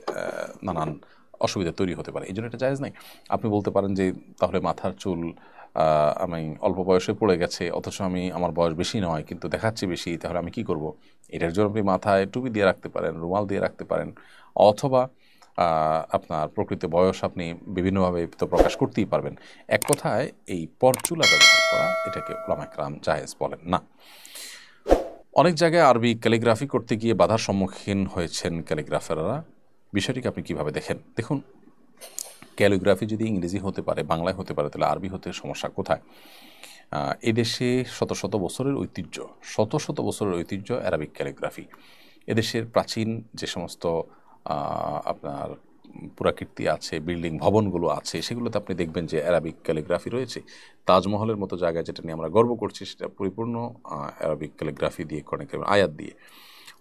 নানান অসুবিধা তৈরি হতে পারে। এই জন্য এটা জায়েজ নেই। আপনি বলতে পারেন যে তাহলে মাথার চুল আমি অল্প বয়সে পড়ে গেছে, অথচ আমার বয়স বেশি নয় কিন্তু দেখাচ্ছে বেশি, তাহলে আমি কি করব? এটার জন্য আপনি মাথায় টুপি দিয়ে রাখতে পারেন, রুমাল দিয়ে রাখতে পারেন, অথবা আপনার প্রকৃত বয়স আপনি বিভিন্নভাবে তো প্রকাশ করতেই পারবেন। এক কথায় এই পরচুলা ব্যবহার করা এটাকে উলামা কেরাম জায়েজ বলেন না। অনেক জায়গায় আরবি ক্যালিগ্রাফি করতে গিয়ে বাধার সম্মুখীন হয়েছেন ক্যালিগ্রাফাররা। বিষয়টিকে আপনি কিভাবে দেখেন? দেখুন, ক্যালিগ্রাফি যদি ইংরেজি হতে পারে, বাংলায় হতে পারে, তাহলে আরবি হতে সমস্যা কোথায়? এদেশে শত শত বছরের ঐতিহ্য অ্যারাবিক ক্যালিগ্রাফি। এদেশের প্রাচীন যে সমস্ত আপনার পুরাকীর্তি আছে, বিল্ডিং ভবনগুলো আছে, সেগুলোতে আপনি দেখবেন যে অ্যারাবিক ক্যালিগ্রাফি রয়েছে। তাজমহলের মতো জায়গায় যেটা নিয়ে আমরা গর্ব করছি সেটা পরিপূর্ণ অ্যারাবিক ক্যালিগ্রাফি দিয়ে, কোরআনের আয়াত দিয়ে।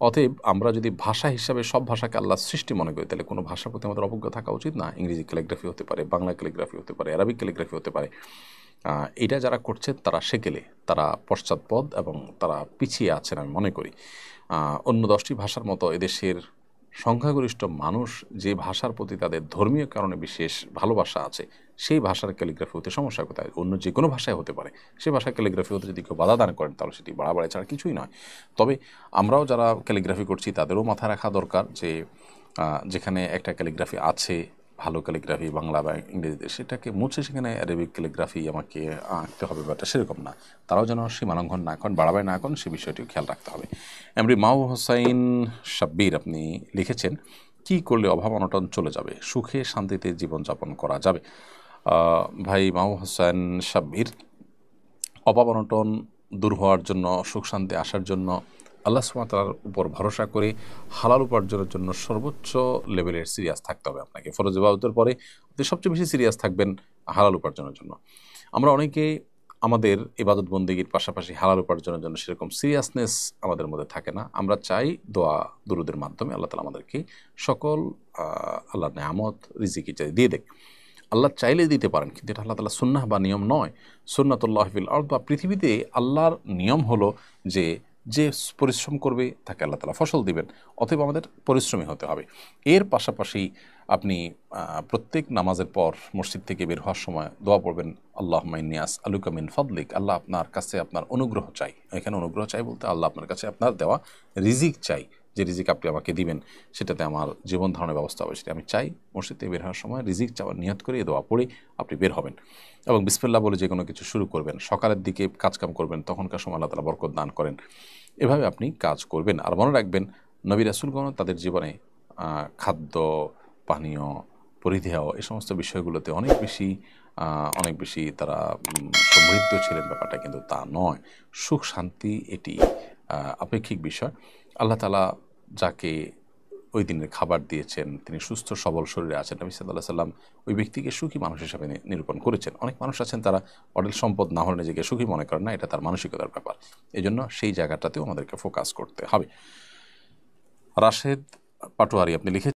অতএব আমরা যদি ভাষা হিসাবে সব ভাষাকে আল্লাহর সৃষ্টি মনে করি, তাহলে কোনো ভাষার প্রতি আমাদের অবজ্ঞা থাকা উচিত না। ইংরেজি ক্যালিগ্রাফি হতে পারে, বাংলা ক্যালিগ্রাফি হতে পারে, অ্যারাবিক ক্যালিগ্রাফি হতে পারে। এটা যারা করছে তারা সেকেলে, তারা পশ্চাৎপদ এবং তারা পিছিয়ে আছেন আমি মনে করি। অন্য 10টি ভাষার মতো এদেশের সংখ্যাগরিষ্ঠ মানুষ যে ভাষার প্রতি তাদের ধর্মীয় কারণে বিশেষ ভালোবাসা আছে, সেই ভাষার ক্যালিগ্রাফি হতে সমস্যা কোথায়? অন্য যে কোনো ভাষায় হতে পারে, সেই ভাষার ক্যালিগ্রাফি হতে যদি কেউ বাধা দান করেন তাহলে সেটি বাড়াবাড়ি ছাড়া কিছুই নয়। তবে আমরাও যারা ক্যালিগ্রাফি করছি তাদেরও মাথায় রাখা দরকার যে যেখানে একটা ক্যালিগ্রাফি আছে, ভালো ক্যালিগ্রাফি বাংলা বা ইংরেজিতে, সেটাকে মুছে সেখানে অ্যারাবিক ক্যালিগ্রাফি আমাকে আঁকতে হবে বা সেরকম না। তারাও যেন সীমালঙ্ঘন না করেন, বাড়াবাড়ি না করেন, সে বিষয়টিও খেয়াল রাখতে হবে। এমনি মাউ হোসাইন সাব্বির আপনি লিখেছেন, কি করলে অভাব অনটন চলে যাবে, সুখে শান্তিতে জীবনযাপন করা যাবে? ভাই মাউ হোসাইন সাব্বির, অভাব অনটন দূর হওয়ার জন্য, সুখ শান্তি আসার জন্য আল্লাহ সুবহানাহু ওয়া তাআলার উপর ভরসা করে হালাল উপার্জনের জন্য সর্বোচ্চ লেভেলের সিরিয়াস থাকতে হবে আপনাকে। ফরজ ইবাদতের পরে আপনি সবচেয়ে বেশি সিরিয়াস থাকবেন হালাল উপার্জনের জন্য। আমরা অনেকে আমাদের ইবাদত বন্দেগীর পাশাপাশি হালাল উপার্জনের জন্য সেরকম সিরিয়াসনেস আমাদের মধ্যে থাকে না। আমরা চাই দোয়া দুরুদের মাধ্যমে আল্লাহ তাআলা আমাদেরকে সকল আল্লাহর নেয়ামত রিজিক ইত্যাদি দিয়ে দেয়। আল্লাহ চাইলে দিতে পারেন, কিন্তু এটা আল্লাহ তাআলা সুন্নাহ বা নিয়ম নয়। সুন্নাতুল্লাহ ফিল আরদ বা পৃথিবীতে আল্লাহর নিয়ম হলো যে যে পরিশ্রম করবে তাকে আল্লাহ তাআলা ফসল দিবেন। অতএব আমাদের পরিশ্রমী হতে হবে। এর পাশাপাশি আপনি প্রত্যেক নামাজের পর মসজিদ থেকে বের হওয়ার সময় দোয়া পড়বেন, আল্লাহুম্মা ইন্নী আসআলুকা মিন ফাদলিক, আল্লাহ আপনার কাছে আপনার অনুগ্রহ চাই। এখানে অনুগ্রহ চাই বলতে আল্লাহ আপনার কাছে আপনার দেওয়া রিজিক চাই, যে রিজিক আপনি আমাকে দিবেন সেটাতে আমার জীবন ধারণের ব্যবস্থা হবে, সেটা আমি চাই। মসজিদ থেকে বের হওয়ার সময় রিজিক চাওয়ার নিয়ত করে এই দোয়া পড়ে আপনি বের হবেন এবং বিসমিল্লাহ বলে যে কোনো কিছু শুরু করবেন। সকালের দিকে কাজকাম করবেন, তখনকার সময় আল্লাহ তাআলা বরকত দান করেন। এভাবে আপনি কাজ করবেন। আর মনে রাখবেন, নবী রাসূলগণ তাদের জীবনে খাদ্য, পানীয়, পরিধেয় এই সমস্ত বিষয়গুলোতে অনেক বেশি তারা সমৃদ্ধ ছিলেন। ব্যাপারটা কিন্তু তা নয়। সুখ শান্তি এটি আপেক্ষিক বিষয়। আল্লাহ তাআলা যাকে ওই দিনের খাবার দিয়েছেন, তিনি সুস্থ সবল শরীরে আছেন, নবী সাল্লাল্লাহু আলাইহি ওয়াসাল্লাম ওই ব্যক্তিকে সুখী মানুষ হিসেবে নিরূপণ করেছেন। অনেক মানুষ আছেন তারা অঢেল সম্পদ না হলে নিজেকে সুখী মনে করেন না, এটা তার মানসিকতার ব্যাপার। এই জন্য সেই জায়গাটাতেও আমাদেরকে ফোকাস করতে হবে। রাশেদ পাটোয়ারি আপনি লিখে